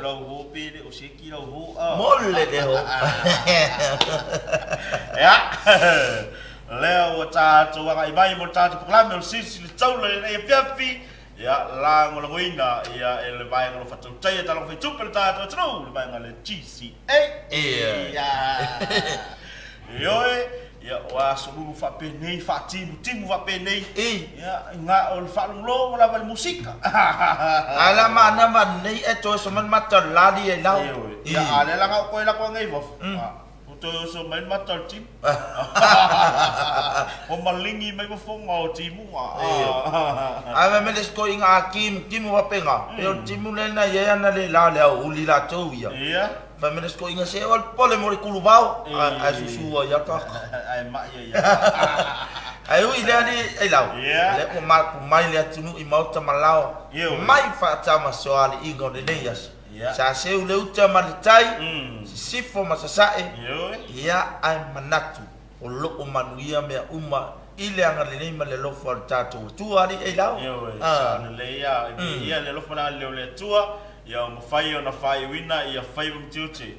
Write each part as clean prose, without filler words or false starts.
Lau ho pele o seki lau ho. Mole de ho. Ya. Leo o tātou wanga i mai mo tātou proklame o sisi le tau le nei piafi. Ya la ngola ngoina ya ele vai ngolo fatau tai ta lo fetupe le tātou tru le vai ngale GCA. Yoe ya wa sulu fa pe nei fa timu fa pe nei. Ya nga o fa lo la val musika. Ala mana man nei e to so man matar la di e lau. Ya ale la nga ko la ko ngai vof. To so main matar tim. O malingi mai mo fonga o timu. Ave me les ko inga kim wa penga. E o timu le na ye na le la le o li la to ya. Ia. Fa me les ko inga se o pole mo le kulubao. A susu ya ka. Ai ma ya. Ai ui le ali e lau. Le ko mai le tunu i mau ta malao. Mai fa ta ma so ali ingo de neias. Sa seu le uta maritai sifo masasae ia ai manatu o loko manuia mea uma ile anga le nei ma le lofo al tatou tua ali e lau sa le ia le lofo na le tua ia mo fai ona fai wina ia fai mtiuti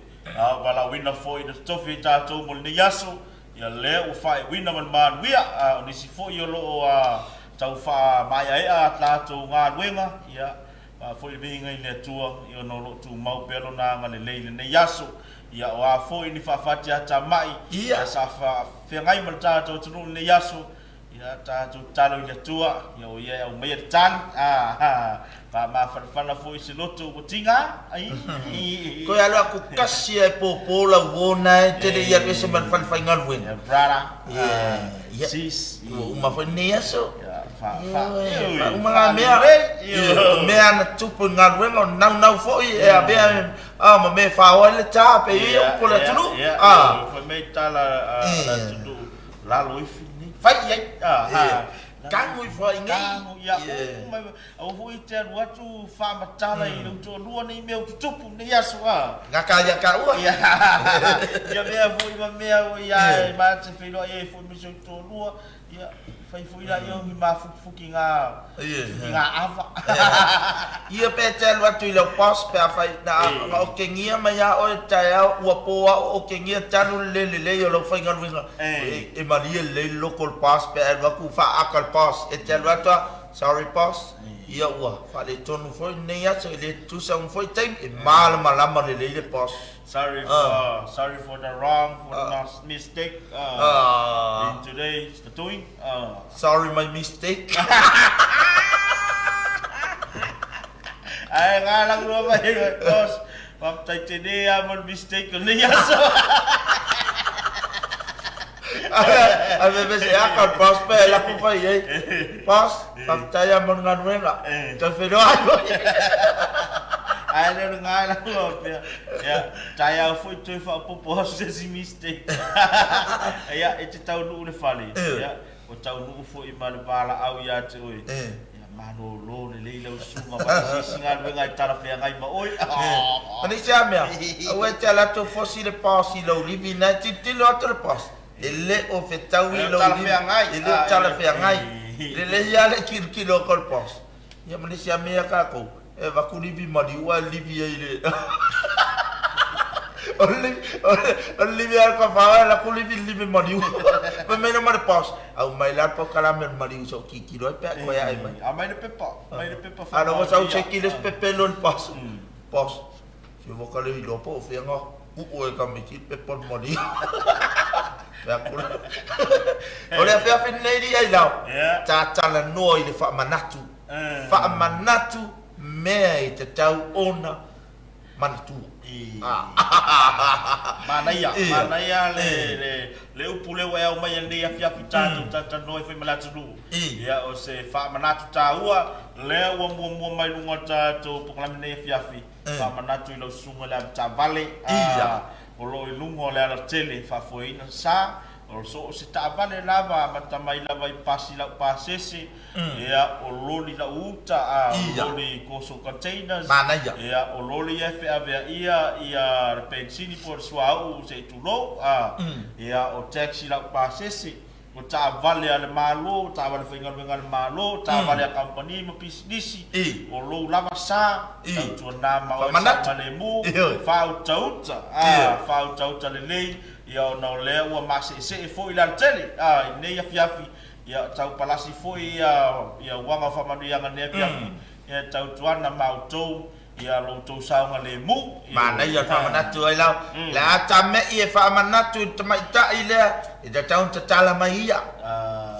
wala wina fo i tofi tatou mo le yaso ia le o fai wina man wia o nisi fo i lo tau fa mai ai tatou nga wenga ia foi vinga ile tua io no lo tu mau pelo na ngale leile ne yaso ia wa foi ni fa fati ata mai ia sa fa fe ngai malta to tu ne yaso ia ta tu talo ile tua ia ia o me tan pa ma fa na foi se loto botinga ai ko ya lo ku kasi e popo la wona te de ia ke se man fa ngal wen brara ia sis uma foi ne yaso uma mea na tupu ngā ruenga nau foi e a bea ma me whaoa le tā pe i o po le tunu foi mei tala la tunu lalo i fini fai iai kangu i whai ngai kangu ia au hui te anu atu whamatala i lau tua lua nei mea ututupu nei aso ngā kāia ka ua ia mea fui ma mea o ia e maa te whenua e fui miso i tua lua ia fai fui la yo mi ma fuki nga ava ia pe te lu atu i lau pas pe a fai na o ke ngia mai a o e tai au ua poa o ke ngia tanu le o lau fai ngaruinga e maria le local pass pe a lu aku fa akal pass e te lu atu sorry pass ia ua fa le tonu foi nei atu le tu sa un foi time e malama le pass sorry for the wrong for the mistake in today's the doing sorry my mistake ai ngalang lu ba bos pap tai tene amon mistake ni yaso ave bese akal pass pe la ku fai pass pap tai amon nganuenga te fero ayo ai le ngala lo ya taya foi tu fa popo se si mistake ya e te tau nu le fali ya o tau nu foi mal bala au ya te oi ya mano lo le leila usunga ba si singa ngai tara fe ngai ma oi ani sa mea o e te la to fosi le pass i lo livi na ti lo atre pass ele o fe tau i lo livi ele tala fe ngai le ya le kilo kol pass ya mani sa mea ka ko e va ku livi mari wa livi ile Olivia al kafara la ku livi mari pe me no mar pass au mai la po kala mer mari so ki kilo pe ko ya ai mai mai le pepa fa no sa se ki les pepe lon pass se vo kale lo po fe nga o e ka me ki pe por mari ya ku ole fe fe nei di ai lao ta la no ile fa manatu mea i te tau ona manatu manaya le upule wa au mai nei afia fitatu tata noi foi malatu lu ya o se fa manatu taua le wa mo mai lunga tatu poklam nei afia fa manatu lo sunga la tavale o lo lungo le ala tele fa foi na sa o so se tabale lava matamai lava i pasi la pasese ia o loli la uta loli koso containers ia o loli fe avea ia pensini por suau se tulo ia o taxi la pasese o ta vale ale malo ta vale fingal malo ta vale company ma business o lo lava sa tu na ma o sa le mu fa le le ya no le o ma se fo ila tele ne ya fiafi ya tau palasi fo ya wanga fa manu yang ne fiafi ya tau tuana ma to ya lo to sa ngale mu mana ya fa manatu ai lau la tame ia fa manatu tama ita ile ida taun tatala mai ya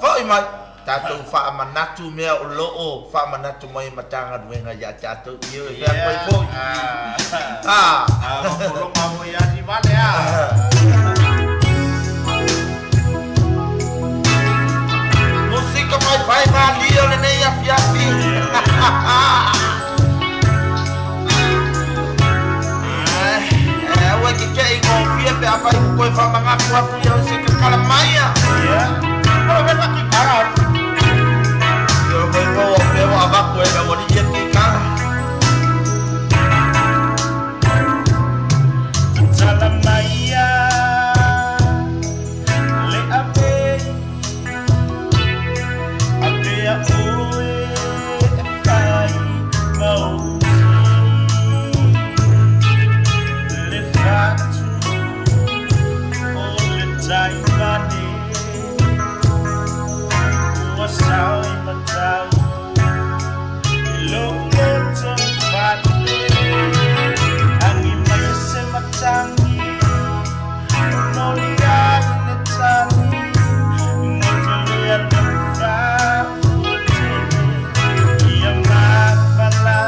foi mai tatu fa manatu me o lo o fa manatu mai matanga duenga ya tatu ia ya foi foi lo mau ya di mana ya música vai valio ne ya fiafi que quer confia pe apa ko fa manga ko aku ya se ke kala maya ya kalau kan ki kara yo ko pe wa ba ko e mo di ki kara salam maya le ape ya oe e fai mau Time money was how in my town. Look at the family, and in my cemetery, no yard in the town, not only at the fountain, you're my fella.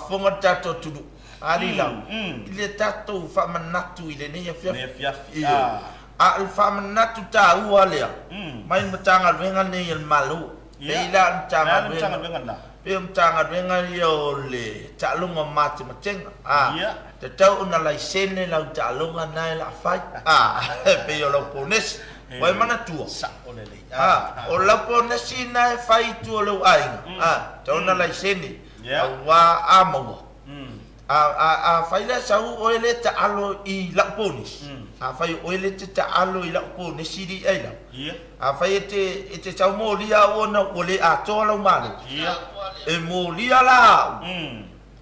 Fonga tato tudu ali lau ile tato fa manatu ile ne ya fiafi al fa manatu ta uale mai mtanga wenga ne el malu ila mtanga wenga na pe mtanga wenga yo le talunga mate matenga te tau una laisene lau talunga na la fai pe yo lo pones wai mana tua sa olele o la pones na fai tu lo ai tau una laisene wa amawa faila sau oile ta alo I laponis fai oile ta alo I laponis siri aila fai te sau molia ona ole a tola malo e molia la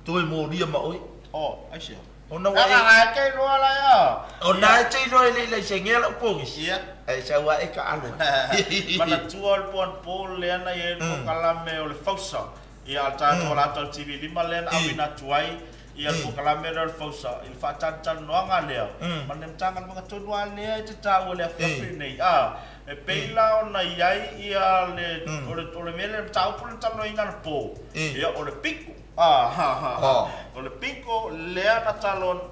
tôi mua đi mà ôi Oh, I see. ona Wa wa ke lo la ya. ona chei no le sengel o pungis Iya. ai sa wa e ka alo Mana tuol pon pol le na ye ko kalame o le fausa. Ia ta to la to TV 5 len awina tuai. Ia ko kalame le fausa. Il fa tan no nga le. Manem tangan mga tunwa le te ta o le fa nei. E peila o na iai ia le o le mele ta o pon tan no ina po. Ia o le pico. O le pico le ana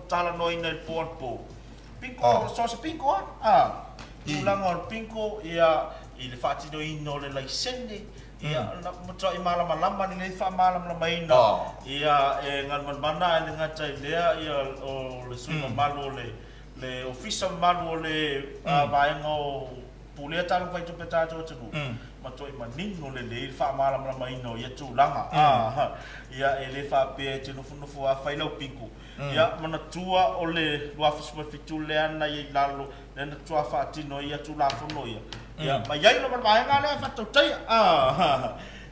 tala no ina po po. Pico so se pico ulang o pinko ia i le fati no ino le laisene ia na moto i mala malama ni le fa mala malama ina ia e ngal mana le ngata lea ia o le suma malo le official malo le vaengo pule talo vai to peta to tu moto i manino le fa mala malama ina ia tu langa ia e le fa pe te no fu a failo pinko ia mana tua o le luafa suma fitule ana i lalo le na tua fa tino ia tu la fono ia ia ma ia no ma nga le fa to tai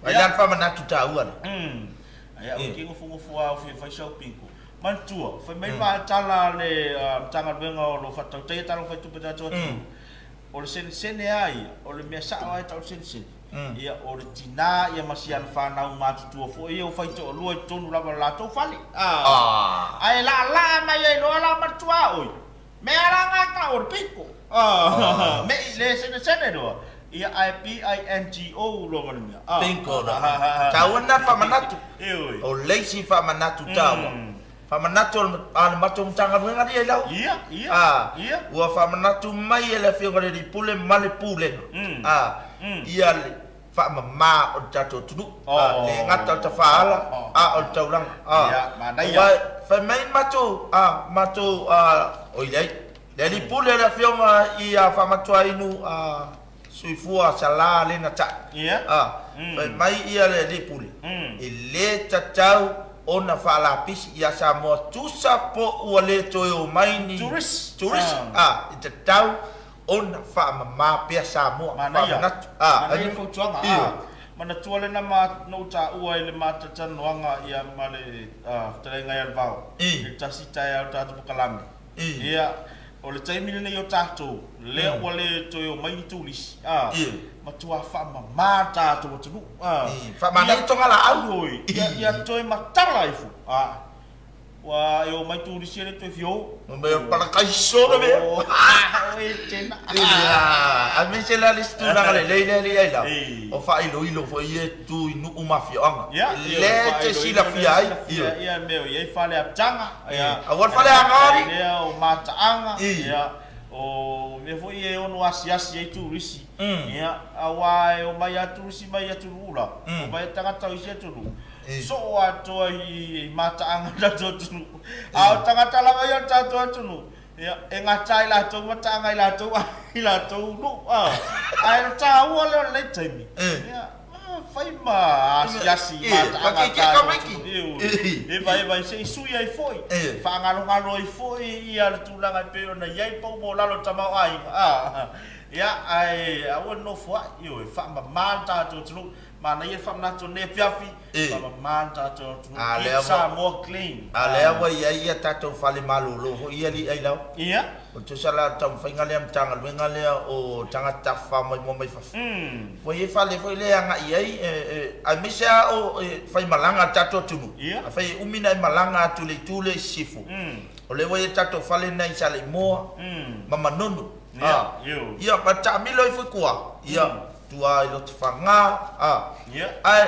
ai lan fa mana tu ta uan ia o ki ngo fu a fa show pinko man tua fa mai ma tala le tanga benga o lo fa to tai talo fa tu peta to o le sen ai o le mesa ai tau sen ia o le tina ia masian whanau mātutua fo ia o whaito o lua i tonu lava lātou whale ai la mai ai loa la matua oi mea ranga ka o le piko me i le sene roa ia IPINGO lo ngani mea pinko na tawana whamanatu o leisi whamanatu tawa whamanatu ala matou mtanga nuenga ni ai lau ia ua whamanatu mai e le whiongare di pule male pule ia le whamama o tato tunu le ngata ta whaala o tauranga ia whamai matou oi lei le li pule le whionga ia whamatua inu suifua sala le na ta whamai ia le li pule i le tatau ona fala pisi ia sa mo tusa po ua le toi o maini tourist i tatau ona fa mama pia sa mo mana ia fo tuanga mana tuale na ma no ta ua ile mata tanoanga ia male telenga ia vao i tasi tai au tatu kalame ia o le taimi nei o tatou le ua le toi o maini tulis matua fa mama tatou tunu fa mana tonga la au ia toi matala ifu wa eu mai tu disi le tu fio me para kai so me tena a me se la listu na le le la o fa ilo fo ie tu inu uma fionga le te si la fiai ia meu ia fale a tanga ia a fale a ngari ia o mataanga ia o me foi e ono asiasi e tu risi ia awa o mai atu risi mai atu rula o mai tanga tau isi atu so ato i mataanga da tonu au tanga tala mai atu atu ia e ngatai la to mataanga i la to no ai ta o le taimi ia fai ma asiasi mataanga e vai se sui ai foi fa ngalo ai foi ia tulanga pe ona ia po mo lalo tamau ai ia ai au no fo io fa ma manta to mana ia fa na to ne piafi fa manta to sa mo clean ale wa ia tato fale malolo ho ia li ai lau ia o to sala tam fainga le tanga wenga le o tanga tafa mo mai fa wo ia fale foi le anga ia a misa o fai malanga tato tunu fai umina malanga tule sifu o le wo ia tato fale nei sale mo mama nono ia ma tamilo foi kwa ia tua ilo tfanga ai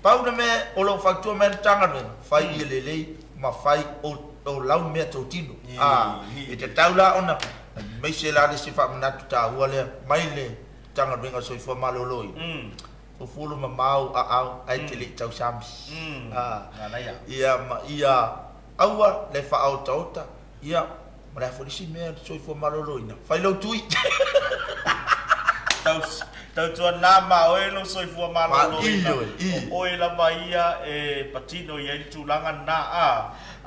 pauna me o lo factua men tanga men fai lele ma fai o lau me to tino e te taula ona me se la se fa na ta wale mai le tanga benga so fo maloloi o fulu ma mau ai te le tau sami ia aua le fa auta ia ma fo si me so fo maloloi na fai lo tui tau tua nā ma oe lo soifua malolo Oi, oe la maia e patino i ai tūlanga nā a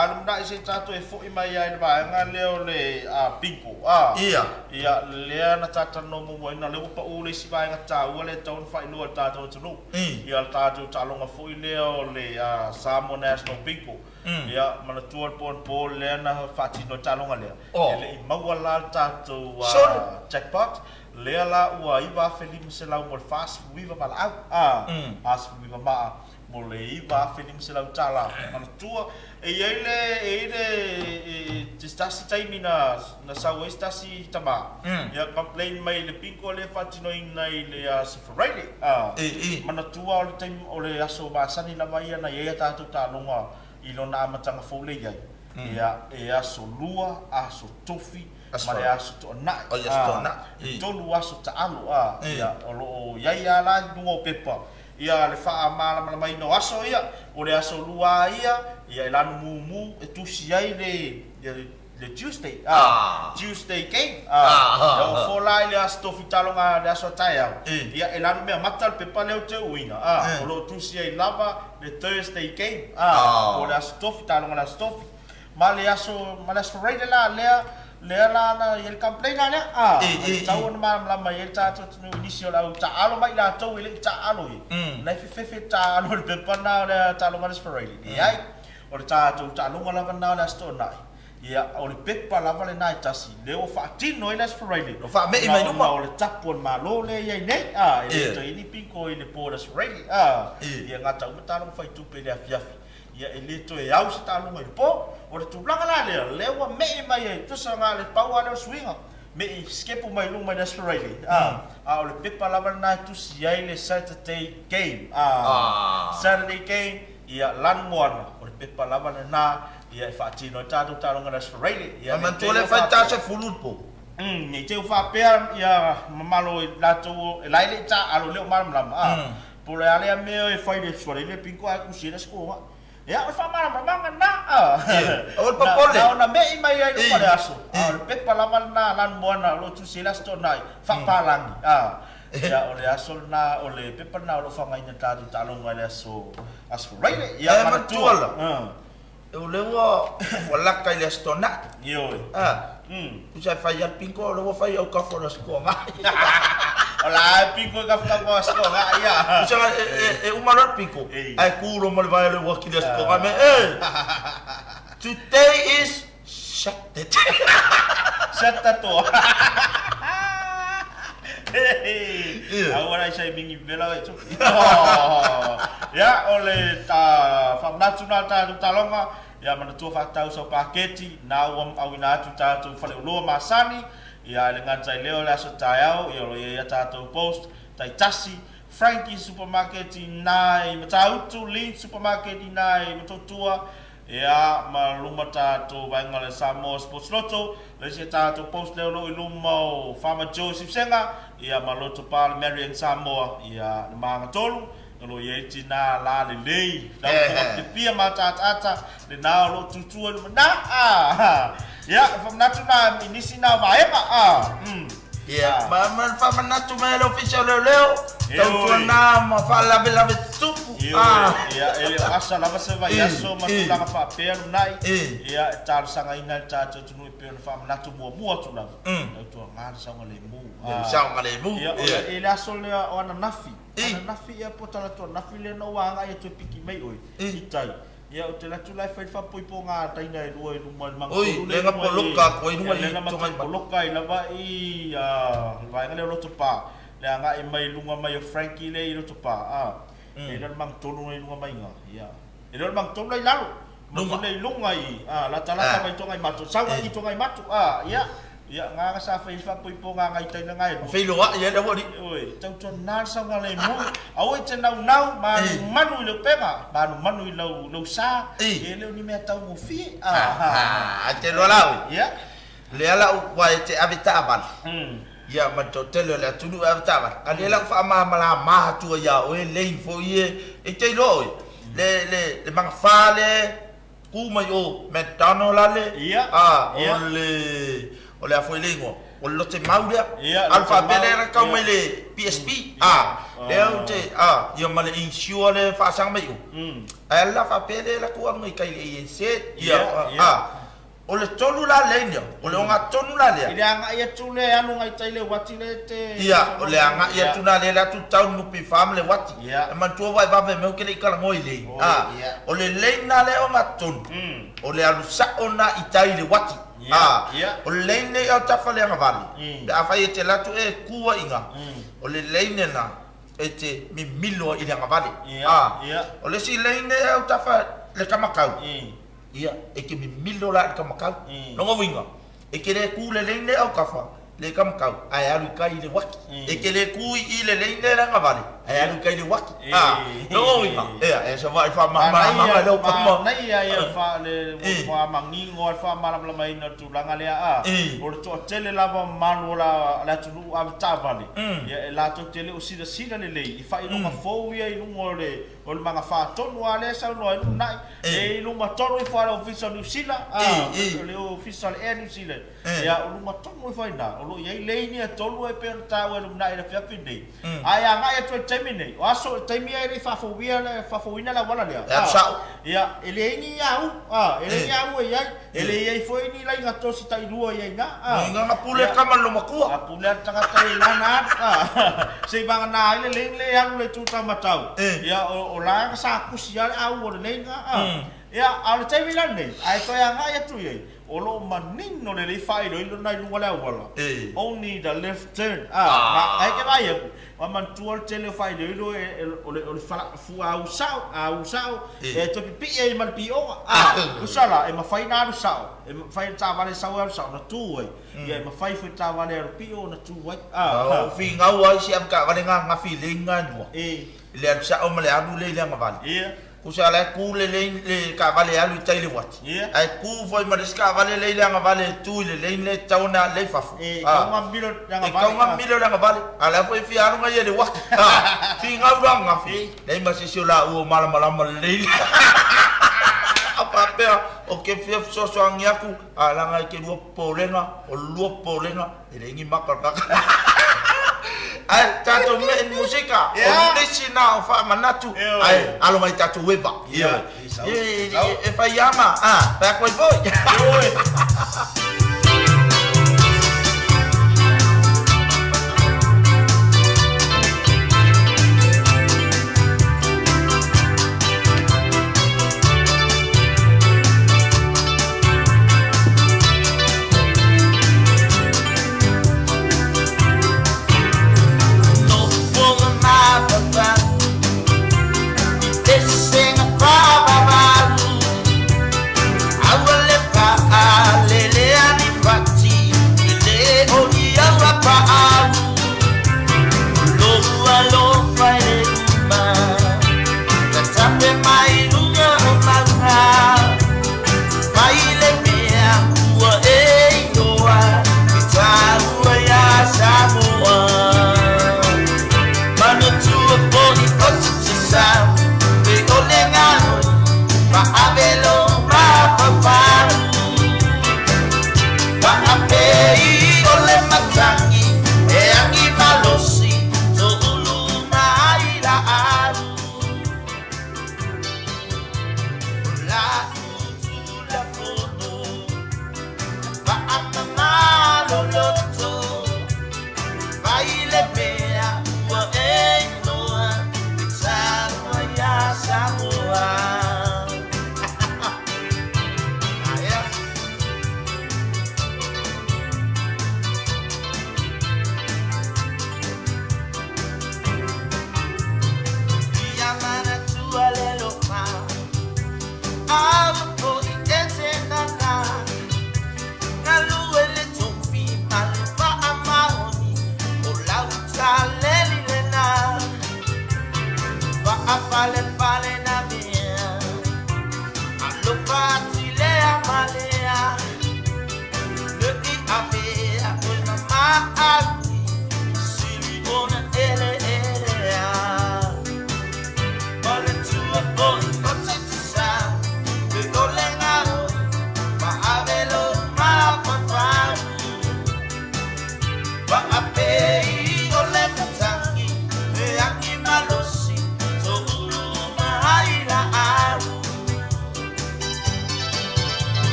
alu na ise tātou e fo i mai ai ba nga leo le pinko ia lea na tātano mo ina leo pa ule si ba nga tāua le taun whai lua tātou tunu ia tātou tālonga fo i leo le Samoa National Pinko ia mana tua po lea na whatino tālonga lea le i maua la tātou jackpot lea la ua iwa whelim se lau mo fast wiva pala au fast wiva maa mo le iwa whelim se lau tāla mana tua e ele stasi taimi na sawa stasi tama ya complain mai le pinko le fatino ina ile Sefaraile mana tua o le taimi o le aso basani na mai na ia tatu talonga i lona amatanga fole ia e aso lua aso tofi ma le aso tona tolu aso taalo ia o lo ia la dungo pepa ia le faa mala mai no aso ia o le aso lua ia lanu mumu e tusi ai le Tuesday Tuesday game o fola ile aso fitalonga le aso taya ia lanu me matal pepa le te uina o lo tusi ai lava le Thursday game o le aso fitalonga la stofi ma le aso Sefaraile la lea la na il complain na tau na ma mai ta to no inisio la ta alo mai la to ile ta alo na fe ta alo pe pana le ta lo ma Sefaraile ai o ta to ta lo la na la sto na ia o le pepa la vale na tasi le o fa tino ile Sefaraile no fa me mai no o le tapon ma lo le ia nei ile to ini pinko ile po Sefaraile ia ngata o ta lo fa tu pe le afiafi ia elito e au sta lo mai po o le tulaga la le wa me mai e tu sa nga le pau ale swinga me skepu mai lu mai Sefaraile o le pepa lava na tu si ai le Saturday game Saturday game ia lan moana o le pepa lava na ia fa tino tatu talonga na Sefaraile ia man tole fa ta se fulut po ni te fa pe ia mamalo la tu lai le ta alo le mal mal po le ale me e fa le Sefaraile pinko a kusina sko ya o fa mala manga na o popole na me mai ai no pare aso o pepa lava na lan moana lo tu sila sto nai fa palangi ya o le aso na o le pepa na lo fa ngai na ta tu talonga le aso Sefaraile ya ma tu o le wa la kai le sto na yo tu sai fa ya pinko lo fa ya ka fo na sko ngai Ola pinko ka fa ko sko nga ia. Isa umarot pinko. Ai kuro mal vai le wakil sko nga me today is Saturday. Saturday. Agora sai mingi bela itu. Ya ole ta fa national ta talonga ya mana tu fa tau so paketi na awina tu ta tu fa le lo masani ia le ngata leo la so taiao ia tatou post tai tasi Frankie supermarket nai matautu Lean supermarket nai matotua ia maluma tatou vainga le Samoa Sports Lotto le se tatou post leo lo iluma Farmer Joseph Senga ia maloto pal Marian Samoa ia manga tolu lo ye tina la le lei la ko pia mata le na lo tutu na ya from national inisi na vaema ya man fa manatu me lo official leo tau na ma fa la bela tupu ya ele asa la se va ya so ma tu la fa per nai ya tar sanga ina ta tu nu pe fa manatu mo tu la tu ngar sanga le mu sanga le mu ya ele aso le ona nafi nafi ya potala to nafi le no wanga ya tu piki mai oi itai ya o te la tu lai fa poipo nga taina e lua mang oi le nga poloka ko i numa le nga poloka i lava i vai nga le lo pa le nga e mai lunga mai Frankie le i lo pa e le mang tonu i lunga mai nga ya e le mang tonu lai lalo lunga nei lunga i la tala mai to ngai matu sa ngai to ngai matu ya ya nga sa fa poipo nga ngai taina ngai fe lo ya le wori oi tau to na sa nga le mu au te nau manu le pega manu lo sa e le ni me tau mo fi te lo la ya le ala wa te avitaban ya ma to te le tunu avitaban ale la fa ma tu ya o le fo ye e te lo le mang fa le ku mai o McDonald le o le a foi lengo o lo te mauria Ia, alfa lo te bele mau, ra kau ia. mai le PSP Ia. leo te ia male insure le fa sang mai u ala fa bele la ku ngai kai le se Ia, ia. o le tonu la le o le nga tonu la le Ia nga ia tule anu ngai tai le wati le te. ia o le anga ia tuna le la tu tau mu pi fam le wati Ia. e man tu vai va me ke le kala ngoi le ia. o le na le o nga tonu o le alu sa ona i tai le wati ia. o le ne o ta fa le nga vali a fa te la tu e kua inga o le ne na e te mi milo i le nga vali ia. o le si le ne o ta fa le kamakau ia e ke mi milo la kamakau no ngo winga e ke le ku le ne o kafa le kamakau ai alu kai le waki e ke le ku i le ne la nga vali ai alu kai le waki no ngo winga e sa vai fa ma lo pa mo nai ia fa le fa mangi ngol fa malam mai na tu langa le o le to tele lava manu la tu a tavali ia la to tele o sida le i fa i no fo ia i no le o le manga fa tonu ale sa no i nai e no ma tonu i fa o visa New Zealand le official air New Zealand ia o ma tonu i fa na o lo ia le ni tonu e pe ta o le nai le fiafi nei ai anga e to temine o aso temia e fa fo via le fa fo ina la wala le ia ele ni au ele ni au ia ele ia foi ni la ngato si tai lua ia nga nga pule kama lo makua pule tanga tai lana se bang na le anu le tuta matau ia o la sa kusia au o le nga ia au te vila nei ai to ia nga ia tu ia o lo manin no le fai lo ilo nai lunga la wala only the left turn ai ke vai wa man tuol tele fai lo ilo o le fala fu au sao e to pi e man pi o usala e ma fai na sao e fai ta vale sao na tu ia ma fai fu ta vale pi o na tu wai fi ngau ai si am ka vale nga feeling nga no le sao ma le anu le nga vale usala ku le ka vale alu tai le wati ai ku foi ma ska vale le nga vale tu le tauna le fafu ka milo nga vale ala foi fi anu nga ye le wati fi ngau nga fi le ma si la u mala le apa pe o ke fi so angiaku ala nga ke lu polenga le ngi makal ka ai tato me musika o nisi na fa manatu ai alo mai tato weba e fa yama back with boy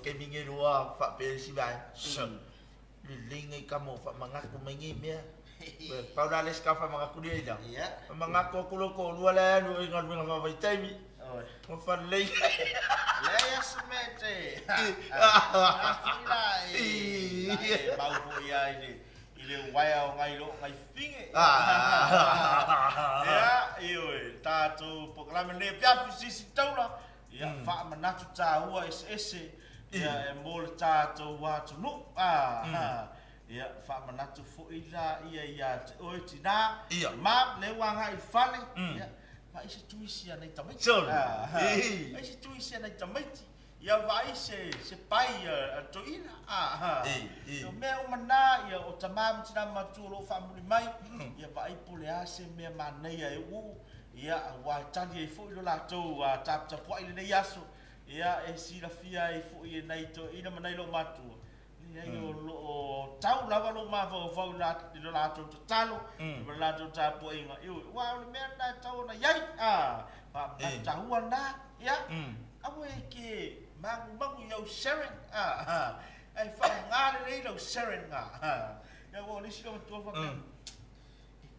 cái mình nghe đùa phạm về si bài linh ngay kamu phạm mengaku mengimnya Pauda les ka phạm mengaku dia dah mengaku aku loko dua le dua ingat mengaku baca mi Mufan lei Leia semete Afilai Bau puya ini waya ngai lo ngai finge ya iyo tatu program le pia sisi tau la ya fa manatu taua esse ya embol tatu wa tunu ya fa manatu fo ila ia oi tina ma le wanga ifale ya ma isi tuisia nei tamai isi tuisia nei tamai ia vai se pai to ina yo me o mana ia o tamam tina maturo family mai ia vai pule ase me manei ai u ia wa tangi fu lo la to wa tap tap wa ile yaso ia e si la fia e fu ia nei to ina manai lo matu ia yo lo tau lava lo ma vo la to talo la to tapo inga eu wa le me na tau na yai pa tau na ia awe ke Magu yau seren ai fa ngare nei lo seren ya wo ni silo to fa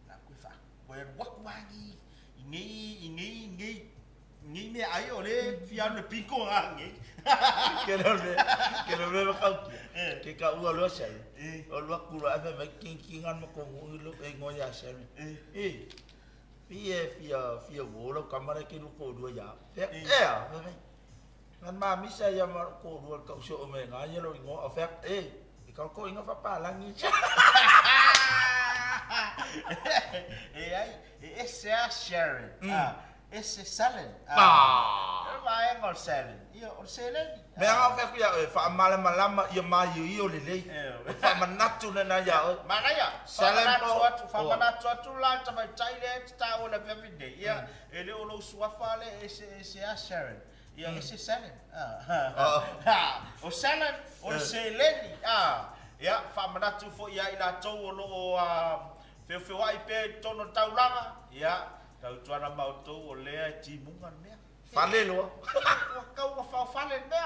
na ku fa ko wak wangi ngi me ai ole fian le pico ngi que no me va que ka u lo sai o lo ku ra fa kingan mo ko lo e ngo ya seren fia wo lo kamera ke lu ko do ya ngan ma mi sa ya mar ko ruol ka so me nga ye lo ngo afek ka ko inga fa pa lang ni esse sharing esse salen vai ngor salen io salen me nga afek ya fa malam ya ma yu le le fa manatu na ya mana ya salen fa manatu tu la ta mai chai le ta o la everyday ya ele o lo suafa le esse sharing yang isi salad o salad o seleni ya fa manatu fo ya ila to lo fe wa ipe tono taulanga ya tau tuana mau to o le timungan me fale lo kau fa fale me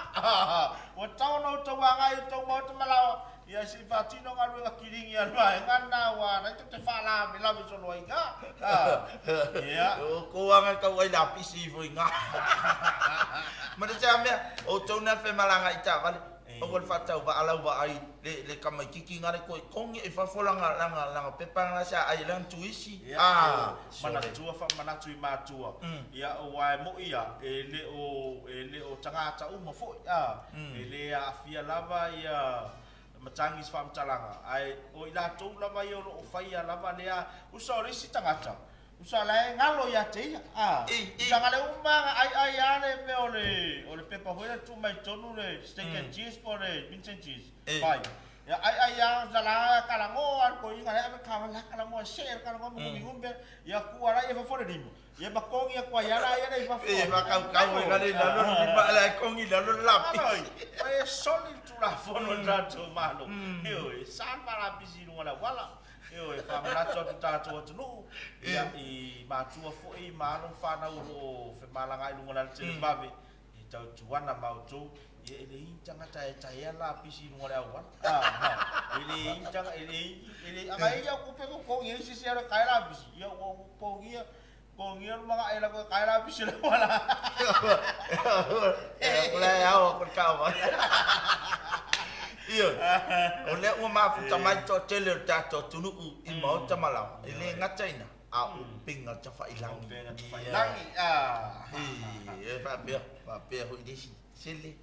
o tono to wa ngai to mo to malao ya si fatino ngalu ngakiringi alwa ngana wa na to te fala me la so lo inga ya ko wa ngai ka wai la pisi fo inga mana jamnya o to na fe malanga ita vale o gol fata wa ala wa ai le kamai kiki ngare ko kongi e fa folanga langa pepa nga sa ai lang tuisi mana tua fa mana tui matua ya o wa mo ia ele o tanga ta uma fo ele a fia lava ia matangis fam talanga ai o ila tu lava yo o faia lava lea usori si tangata usala ngalo ya te sangale uma ai ane me ole pepa hoira tu mai tonu le steak and cheese por le Vincent cheese pai ya ai yang zala kalango ko inga le ka la kalango share kalango mo ngumbe ya ku ara e fa fore dimo ya bakong ya kwa ya la ya dai fa fore ba ka ngale la lo di ba la kongi la lo lapi ai solid tu la fono trato malo io san para pisino wala io fa malato tato tu ya I matua fo I mano fa na o fe malanga I lunga te babe I tau tuana mau tu ye ele intanga tai la pisi lunga le wan ele intanga ele anga ia ku pe ko ngi si se kai la pisi ya ko ngi mga ela ko kai la pisi la wala la ya o ko ka wa iyo ole o ma fu tamai to tele tato tunu I mo tamala ele ngataina pinga cha fa ilangi fa pe ho disi sili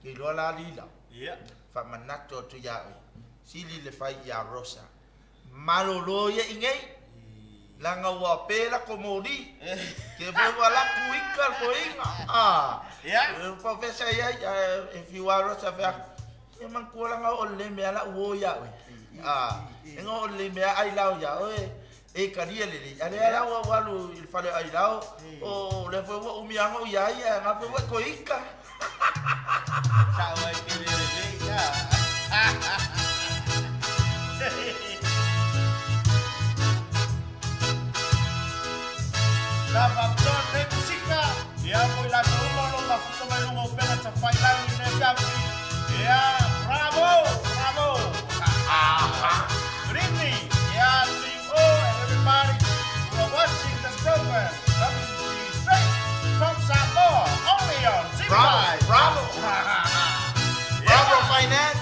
ki lo la lila fa manato tu ya sili le fa ya rosa malo lo ye ingai langa wa pe la komodi ke bo wala kuika ko inga professor ya if you are rosa fa emang kulang ole me ala wo ya ngo ole me ai lao ya caria lele ale la wa walu il fale ai lao o le fo o mi amo ya ya na fo ko ika sa wa pile ya la factor de música ya muy la todo lo la futa mai lungo pena ta fai la ni piapi. Yeah, bravo, bravo. Good evening. Yeah, to you all and everybody who are watching this program. Coming to you straight from Samoa, only on TV5. Bravo. Bravo Finance.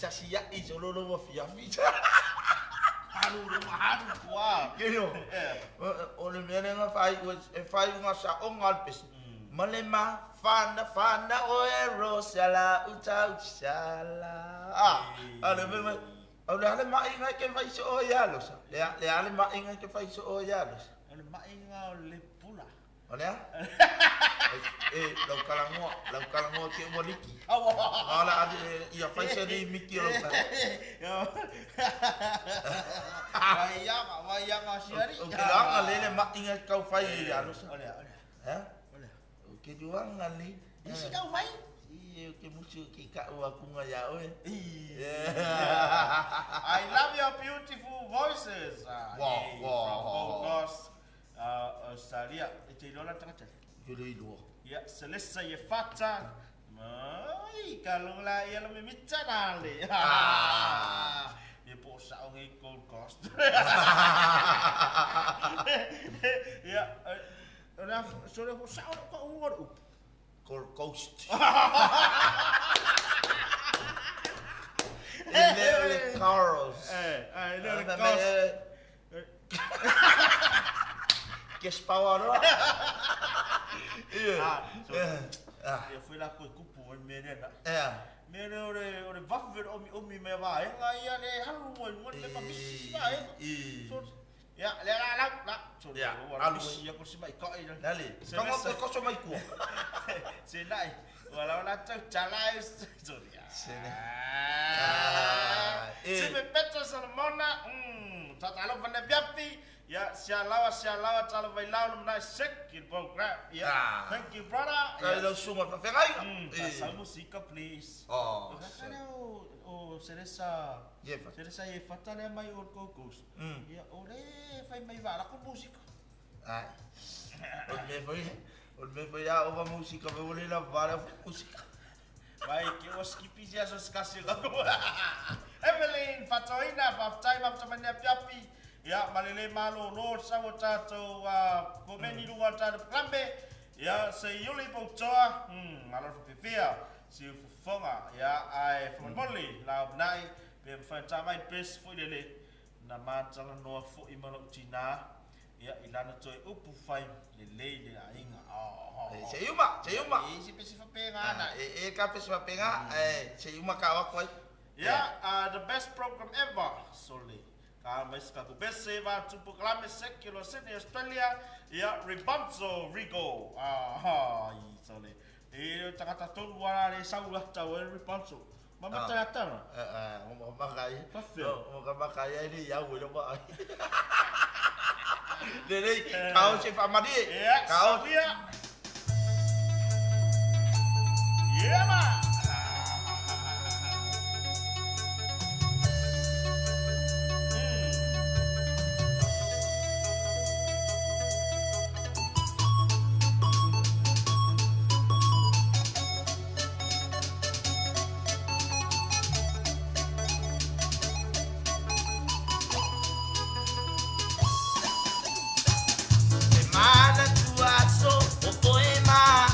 Sasi ya isolo lo fia ficha. Haru kuah. Kero. Ole mene nga fai nga sa ongal pes. Malema fanda oe rosala utsala. Ale mene ole ale mai nga ke fai so oyalos. Le ale mai nga ke fai so oyalos. Ole mai nga le pula. Ole ya? Lau kalangoa ke moliki. Ala ade ia fai se ni miki lo. Wayang asiari. O ke langa lele matinga kau fai ya lo. Ole. Ha? O ke juang ngali. Isi kau fai? Iya ke musuh ke kak aku ngaya oe. I love your beautiful voices. Wow. From Gold Coast. te lola tangata. Yuri dua. Ya, selesai ya fata. Mai kalau la ia lo mimica nale. Ya posa ngi Gold Coast. Ya, ora sore posa ko umur. Gold Coast. Ele Carlos. Ele Carlos. Que spawaro. Eu fui lá com o cupo menina. Menina ore buffer omi me vai. Ngai ale halu mo le pa bisi vai. Ya, la. So ya, alu ya ko si mai ko ai. Dale. Kamu ko so mai ku. Senai. Wala chalai so ya. Si me petro salmona. Tatalo vana biapi. Ya, sialawa talo vai lao na second program. Ya. Thank you brother. Kalau semua perfect. Asa música please. Seresa. Seresa e fatale mai or cocos. Ya, ore fai mai vala con música. Me foi a ova música, me vou lá para música. Vai que eu skipi já só escassi lá. Evelyn, fatoina, time after mania piapi. Ya, malele malo Lord sawotato komeni luar tada klambe. Ya, se yuli pautoa. Malor fifia. Si fonga ya ai fonboli la nai pe fanta mai pes foi dele na matala no fo imalo China. Ya, ilana toi upu fai le ainga. Seyuma. Si pesi fa penga na. Ka pesi fa penga, seyuma ka wa koi. Ya, the best program ever. Soli. Mas kako bese va tu proclame secular Sydney Australia ya Ribamzo Rigo sole takata ton wala le saula tawe Ribamzo mama tata makai ini ya udah ba Dede kau si Famadi kau dia ya ma Mana tu aso o poema.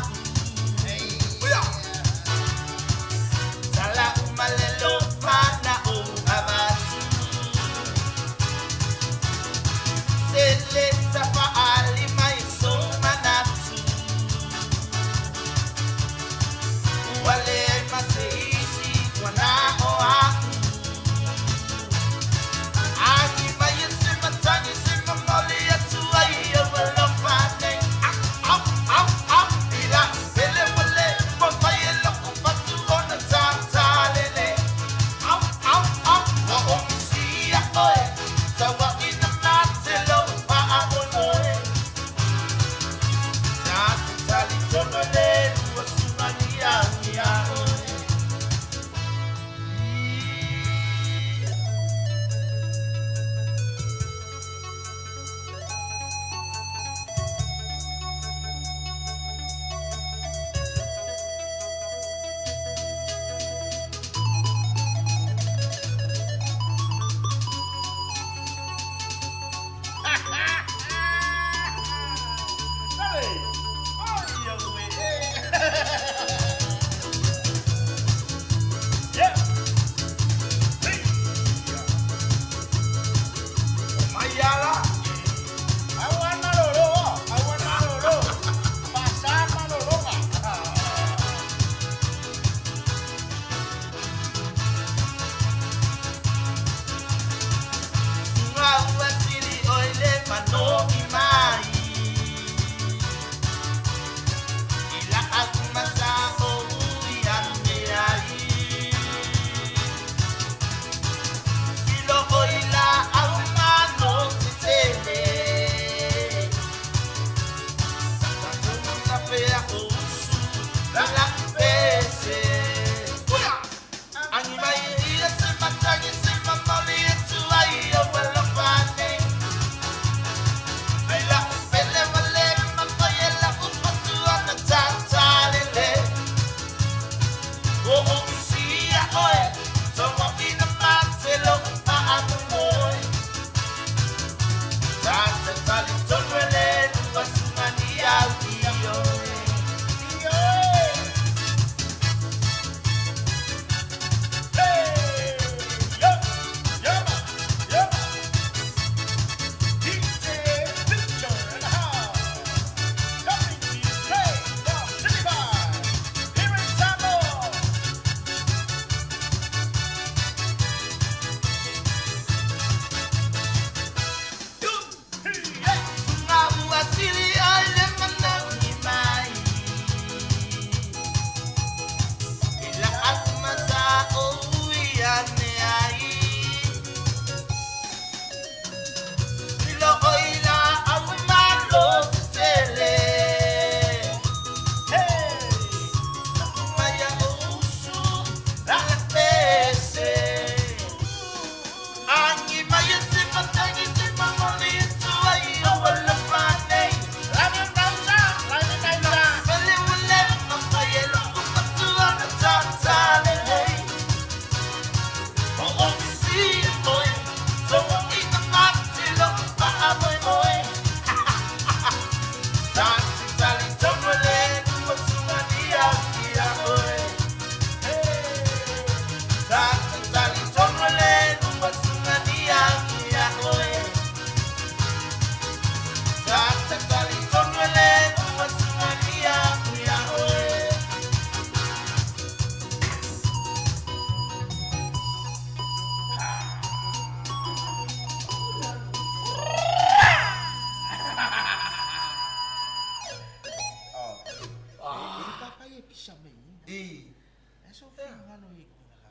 So ngano i ko nga ka.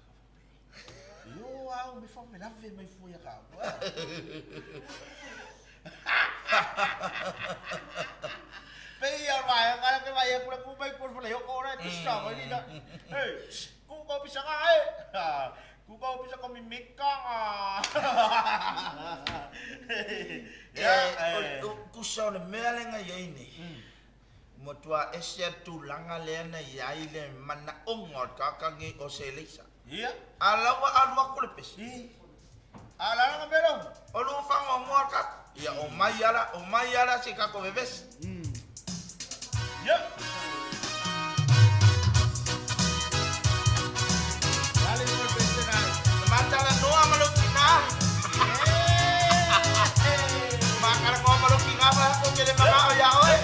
Yo au me fa me lave me fu ya ka. Pia vai ngana ke vai ku ku bai ku fa yo ko ra ti sa mo ni da. Hey, ku ko bisa ka ku ko bisa ko mimika ku sa ne melenga ye ni. Motua esia tu langa lena ya ile mana ongot kakangi o selisa. Iya. Alawa alwa kulepes. Ala nga belo. Olu fang omor kak. Ya o mayala si kako bebes. Ya. Dale por personal. Mata la noa malukina. Makar mo malukina ba ko kele mga oya oy.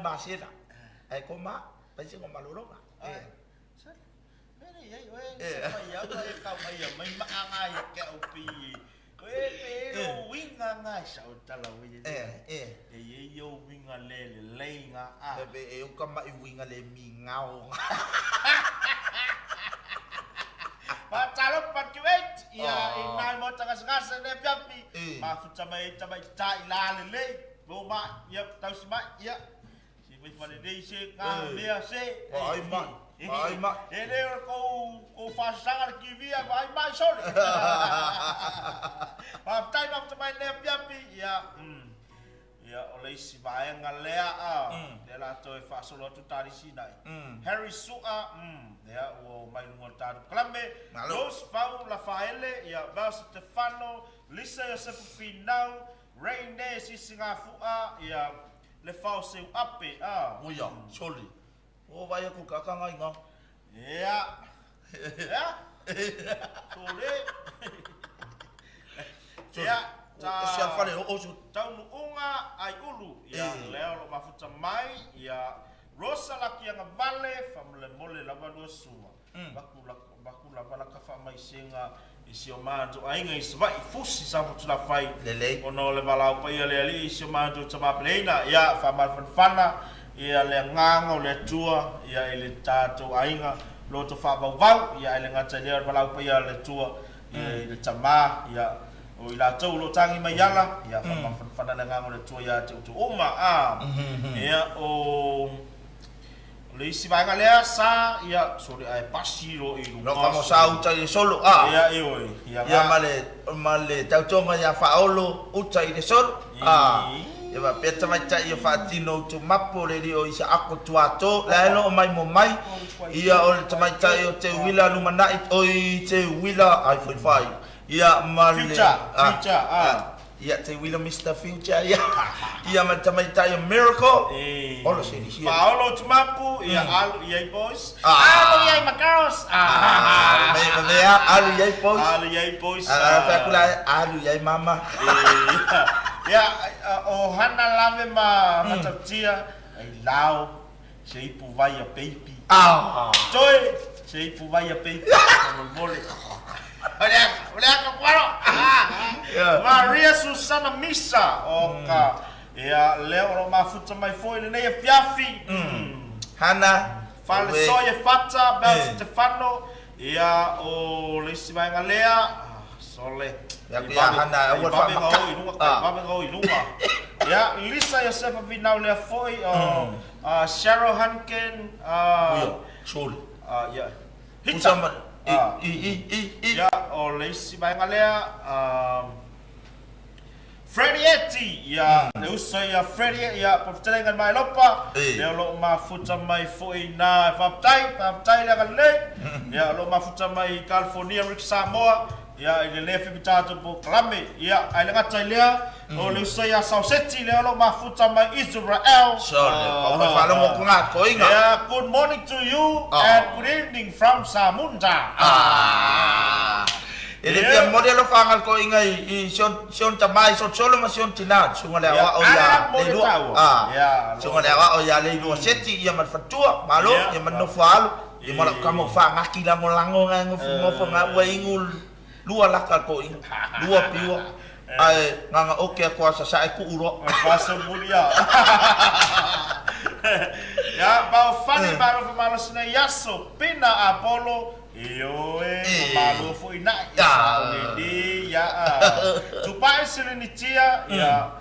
Masira. Ay kuma, pwede ko malulong ah. May maangayat ka upi. Pero winga nga siya utalaw. Yo winga lele nga ah. Bebe, yung ka maiwinga le mingaw. Patalok patkiwait. Ya inay mo tagas-gasan na piyapi. Mafutsamay ta ilalele. Buma, yap, taus ma, ya. Validation ka mea se ai ma ele ko fasangar kivia ai ma sorry pa time after my name yapi ya oleh si bae ngalea de la to fa solo tu tari sinai Harry Sua ya o mai ngotar klambe dos Paul Rafaele ya Bas Stefano Lisa Joseph Finau Reine si Singafua ya le fau seu ape Uya, sorry. O vai ku kakanga inga. Ya. Sorry. Ya, sia fale o su tau unga ai ulu ya leo lo mafuta mai ya rosa la kia nga vale fa mole lava lua sua baku lava la ka fa mai senga isi o manto ainga is vai fusi sa tu la fai Lele. ono le vala pa ia le ali isi o manto tama pleina ia fa fana ia le nganga o le tua ia ile tato ainga lo to fa vau ia ile ngata le vala pa ia le tua ia le tama ia o ila tau lo tangi mai yala ia fa fana le nganga o le tua ia tu uma ia o le isi vai ngalea sa ia sori ai pasi lo i lo kamo sa uta i solo ia oi ia male tau tonga ia faolo uta i solo ia va peta mai ta ia fatino tu mapo le rio isa ako tuato la lo mai mo mai ia o le mai ta o te wila lu mana o te wila iPhone 5 ia male future ia te wila Mr. Future ia mai ta ia miracle olo se ni sia Paolo tumapu ia alu ia boys alu ia makaros alu ia boys fa kula alu ia mama ya o hana lave ma matatia ai lao se ipu vai a baby toi se ipu vai a baby mole olha ka kwaro Maria Susana Misa oka ia leo ro mafuta mai foi nei fiafi Hana fale soia fata bel Stefano ia o lesi vai ngalea sole ya hana wa fa ba go ilunga ya Lisa Yosefa vinau le foi Cheryl Hankin sul ya hitama ya o lesi vai ngalea Freddie ya le uso ya Freddie ya portelenga mai lopa le lo mafuta mai foi na faptai le gale ya lo mafuta mai California Rick Samoa ya ile le fibitato po klame ya ai nga tsailea o le uso ya South City le lo mafuta mai Israel so le fa lo mo kunga koinga ya good morning to you and good evening from Samunda ele pia modelo fangal ko inga I sion tamai so solo ma sion tina sunga le wa o ya le lu sunga le wa o ya le lu seti ia mal fatua malo ia man no falu ia mal kamo fa ngaki la mo lango ngo fo nga wa ingul lua laka ko inga lua piwa ai nga oke ko sa ku uro fa so bulia ya ba fani ba malo sina yaso pina Apollo Iyo malo fo ina di ya tupai silinitia ya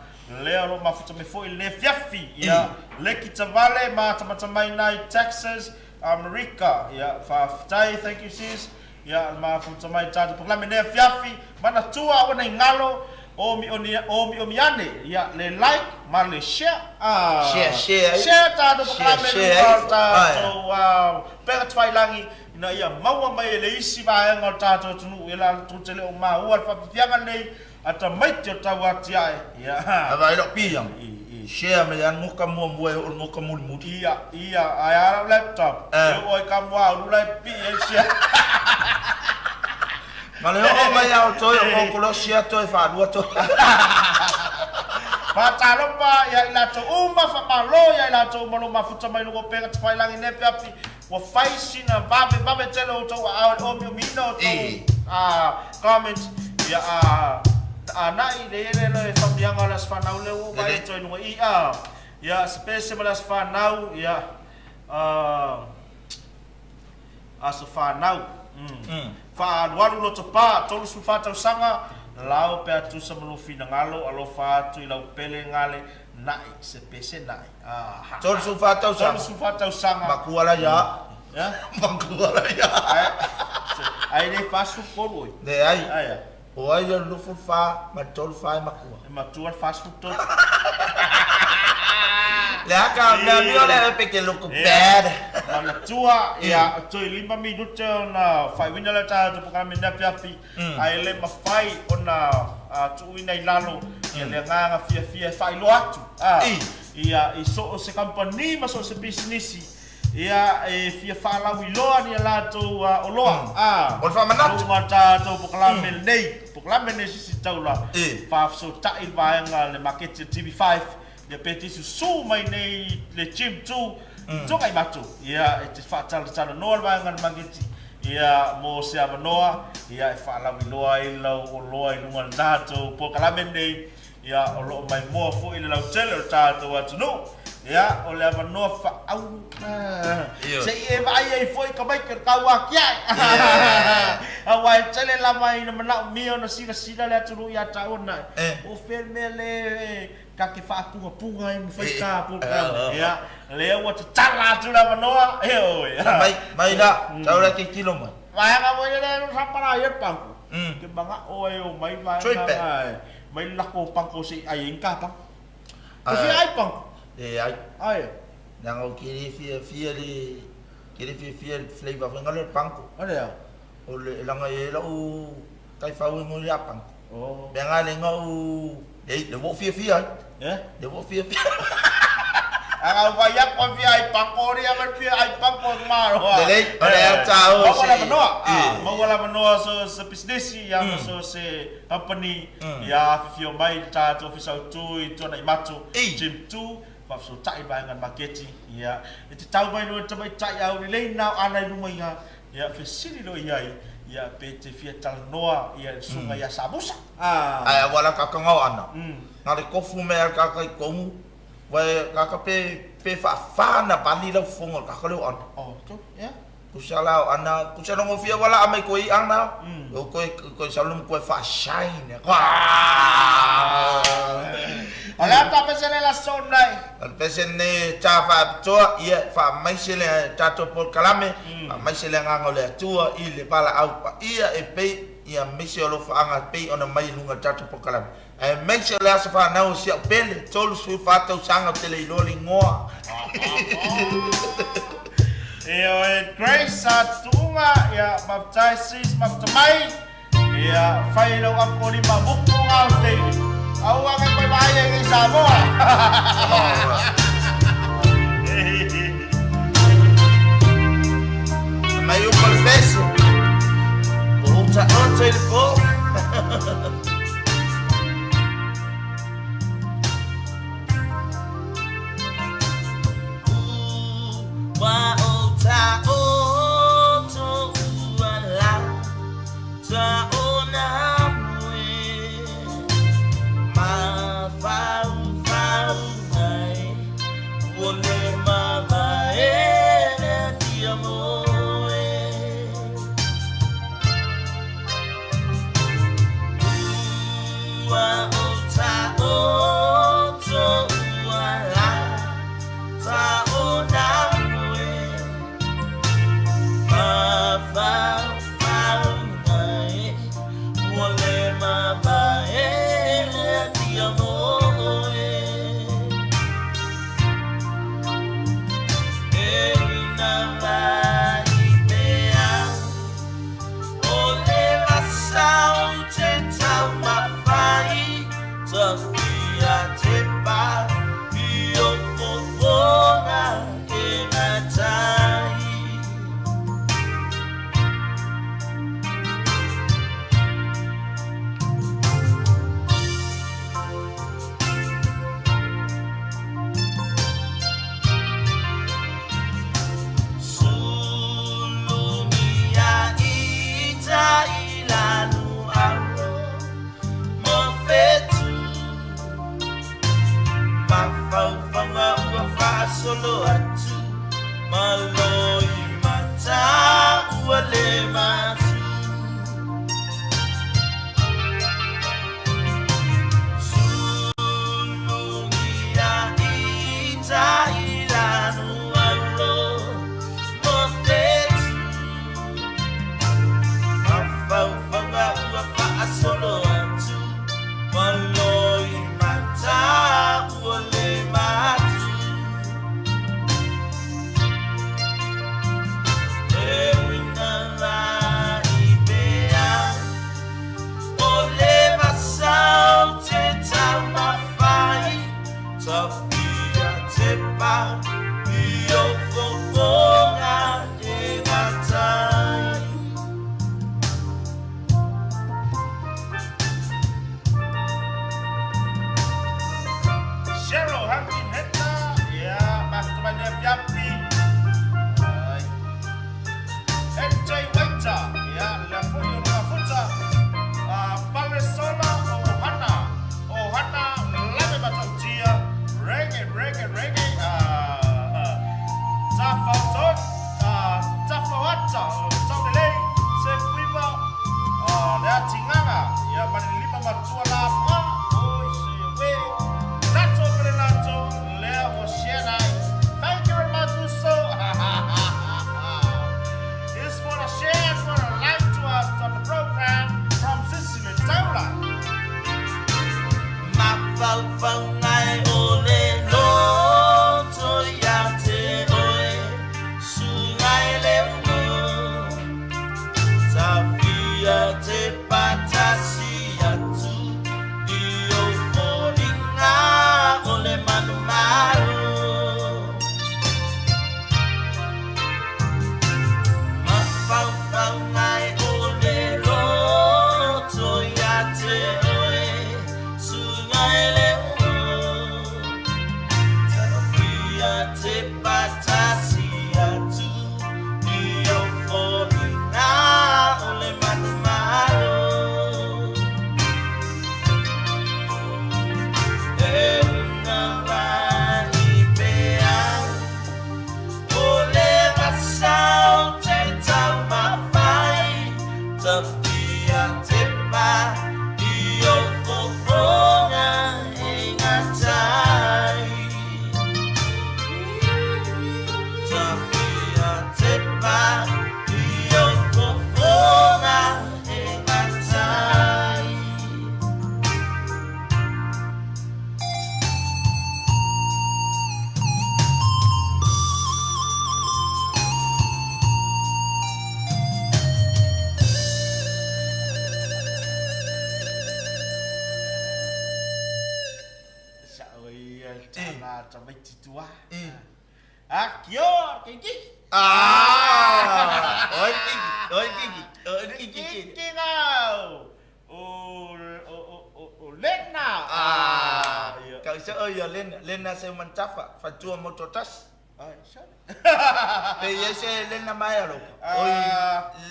leo mafuta me fo ile fiafi ya leki tavale mata mai nai Texas America ya faftai thank you sis ya mafuta mai tatu proklame ne fiafi mana tua wana ngalo omiane ya le like ma le share share tatu proklame tatu wow pega tfai langi na ia maua mai le isi ba nga tato tunu ila tutele o ma ua fa fianga nei ata mai te tawa tia ya ava ilo piang share me yang muka mo o muka mo ia aya laptop o ka mo u lai pi share male o mai au toi o ko lo share toi fa dua to Patalopa ya ila to uma fa malo ya ila to mo mafuta mai no pega tfai langi ne papi wa faisi na babe telo to o mino to comment ya nai le fabianga las fanau le o vai to no ya special las fanau ya aso fanau fa walu lo to pa tolu su fa sanga lao pe atu sa malufina ngalo alo fa atu ila pele ngale nai se pese nai tol su fatau sanga makuala ya makuala ya ai le fast food polo de ai o ai lu fu fa ma tol fa makua ma tu fast food to la ka na mi ole pe ke look bad na tua ya to 5 minutos na fai wina la ta to programa na piafi ai le ma fai ona tu ina ilalo ya le nga fia fai lo atu ia iso se company ma so se business ia fia fala wiloa ni la to oloa on fa manat tu mata to programa nei si taula fa so ta il va nga le market TV5 ya peti su mai nei le chim tu Tonga i matu. Ia e te whaatala noa mai ngan mangiti. Ia mo se avanoa. Ia e whaalawi loa i lau o loa i lunga nato. Po kalame nei. Ia o loo mai moa fo i le lau tele o tātou atunu. Ia o le avanoa whaau. Se i e vai e foi ka mai ka kaua kiai. Awa e tele lama i na manau mio na sira le atunu i ataona. O fel me le ka ke whaapunga i mwhai ka pūkau. Ia, lea ua te tala atu la manoa. Oi. Mai da, taura ke kilo mai. Mai anga mo i le rapara i panku. Ke manga oe o mai mai. Mai lako panku si ai inka panku. Ko si ai panku. Ai. Ai. Nang o kiri fia le flavor fa ngalo panku. Olea. O le langa e lau kai fau mo le panku. Oh. Benga le ngau le wo fia ai. Le wo fia. Anga vai ya ko fia ai panku ri anga fia ai panku maro. Le tao. Mawala manoa so business ya so se company ya fio mai ta to office tu i tona i matu. Gym 2 fa so tai ba ngan marketi ya e te tau mai no te mai tai au le na ana i lumai ya fesili lo iai ya pe te fia tal noa ya sunga ya sabusa ai wala ka ngau ana na le kofu me ka kai komu vai ka pe fa na pali lo fongo ka ka lo ana to ya kusala ana kusala ngo fia wala amai ko i ana ko salum ko fa shine Ala ta pesene la sonai. Al pesene tafa toa ia fa mai sele tato por kalame, mai sele ngangole tua i le pala au pa ia e pe ia misiolo fa anga pe ona mai lunga tato por kalame. E mai sele asa fa na o sia pele tolu su fa tau sanga tele loli ngoa. E Grace atunga ia baptizes baptamai ia failo akoli mabuku au tei. Aku akan berbahaya ke Samoa. Mayu confesso. Outra ele for. Wa outra wala. Ta ona. ta mai titua. Kyo, kiki. Kiki. Ngau. Lên nào. Cậu sẽ ơi giờ lên là xe mình chấp phải chua một chỗ touch. Thì xe lên năm bay rồi. Ôi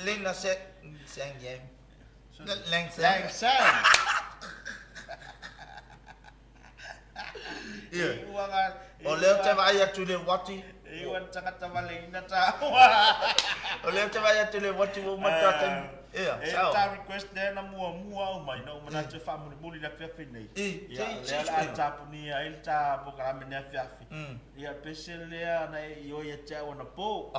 lên là xe sang gì em? Lên sang. Oleh coba ayat tulis wati. Iwan sangat terbalik na tahu. Oleh coba ayat tulis wati umat kata. Ta request dia na mua mai na umana tu famu ni buli dak fiafi nei. Ya la ta puni il ta program ni fiafi. Ya special dia na yo ya cha ona po.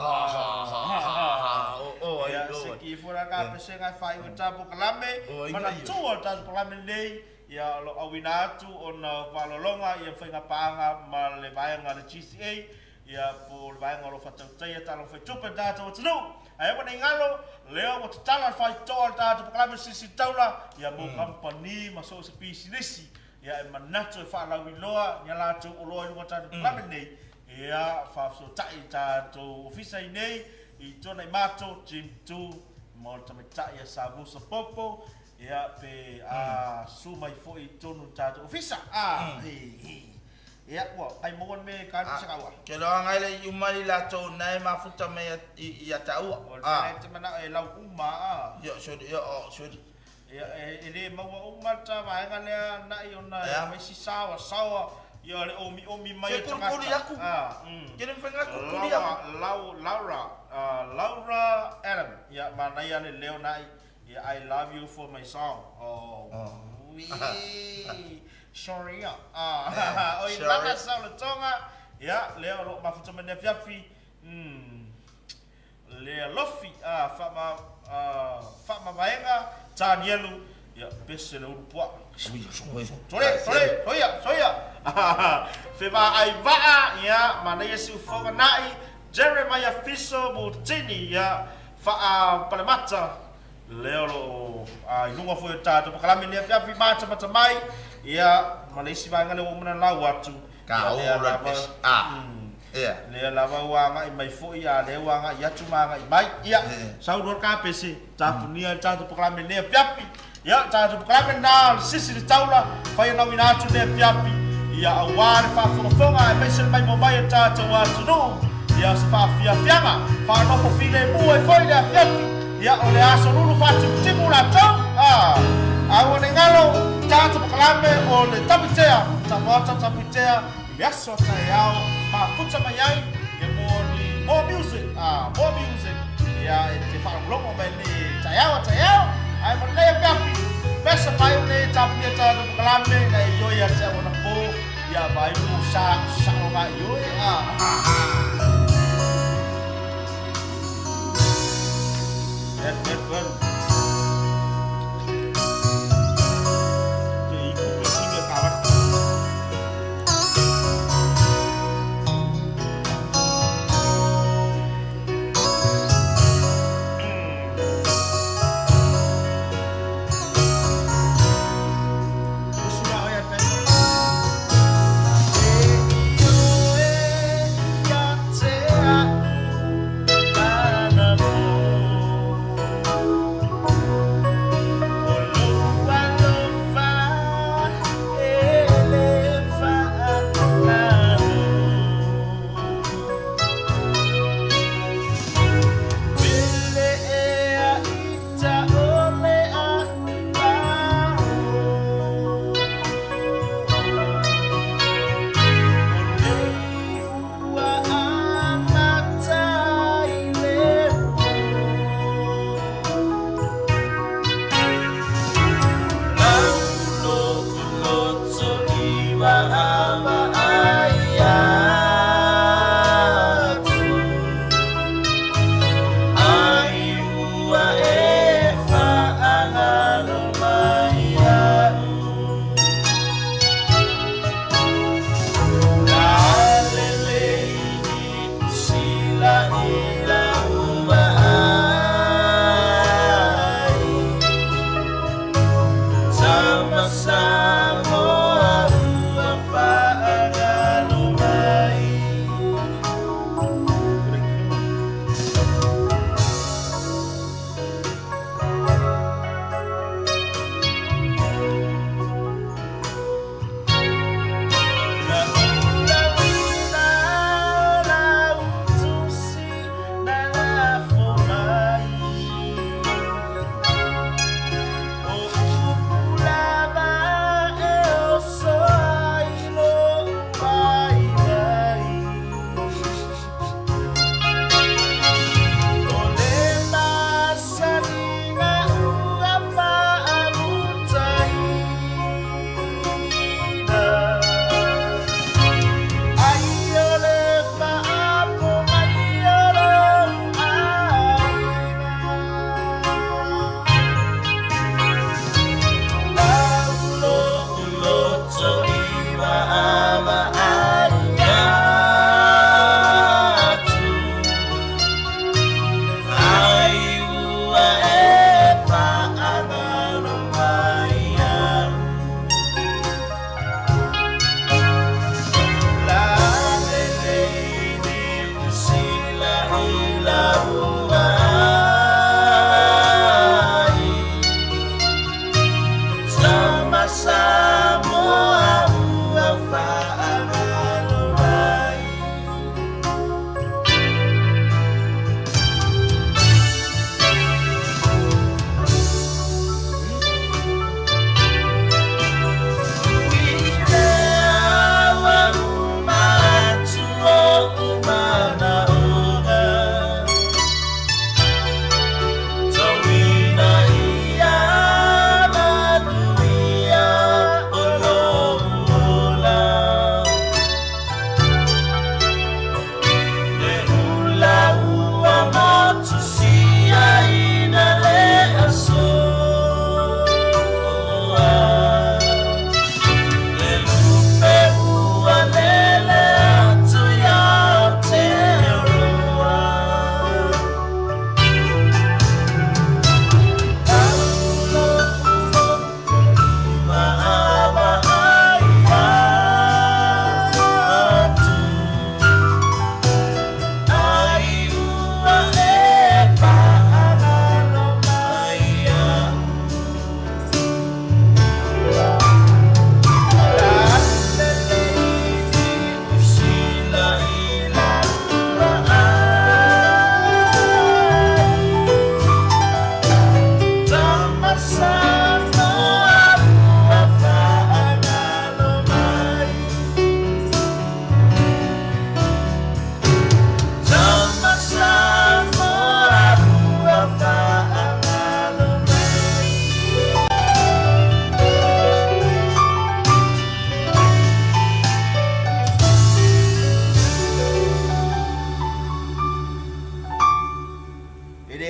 Ya seki fora ka pese ka fai ta program mana tu ta program nei. Ya lo awina tu ona valolonga ya fai ngapanga ma le vai nga le GCA ya po le vai nga lo fatau tai ta lo fai tupa data o tunu ai wana ngalo leo mo tala fai tol ta tu klame sisi taula ya mo company maso spesialisi ya manatu fa la wiloa nyala tu ulo lu ta klame nei ya fa so tai ta tu ofisa nei I tona mato jim tu mo ta ya sabu so popo ya pe sumai foi tonu tatu ofisa ya wa ai mon me kan sakawa kelo ngai le yumali la to nai mafuta me ya tau te mana lau uma ya sodi ya ele mau uma ta vai ngale na yona ya me si sawa ya le omi mai ta kirim fenga kuli aku Laura Adam ya mana ya le leonai Yeah, I love you for my song. Sorry ya. Oh, ini salah tonga. Ya, leo lo mafuta mene fiafi. Leo lofi. Fama baenga. Tanielu. Ya, bese le urupua. Soya. Fema aiva ya mana yesu fonga nai. Jeremiah Fiso Mutini ya. Palemata. Leo lo ilunga foi tatu pakalami ni afya macam mai ya Malaysia bangan o mena lawatu kau lapis ya le lava wanga mai foi ya le wanga ya cuma ngai mai ya saudor KPC tatu ni tatu pakalami ni afya ya tatu pakalami na sisi di taula fai na winatu ni afya ya awar fa fonga mai sel mai mobile tatu watu no ya fa afya fa no ko file buai foi ya afya ya oleh aso lulu fatu timu la tau awone ngalo tatu pakalame ole tapitea tapitea biaso tayao mafuta mayai ya more music ya te fa lomo bele tayao ai mo le papi pesa pai le tapia tatu pakalame na yo ya se ona po ya vai sa ga yo Edward jadi ikut bersih kawan sudah ayat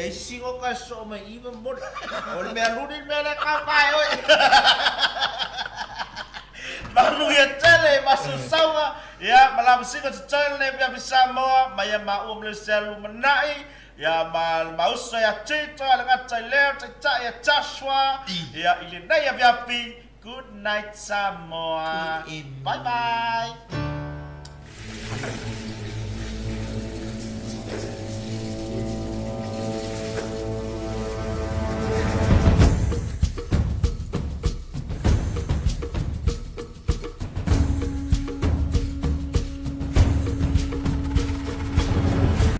le singo ka so me iba mo. Ol me alunin me na kapay oi. Malu ya tele masuk sawa ya malam singa tele ya bisa mo maya mau le selu menai ya mal mau saya cita dengan tele ya Joshua ya ini ya biapi good night Samoa bye bye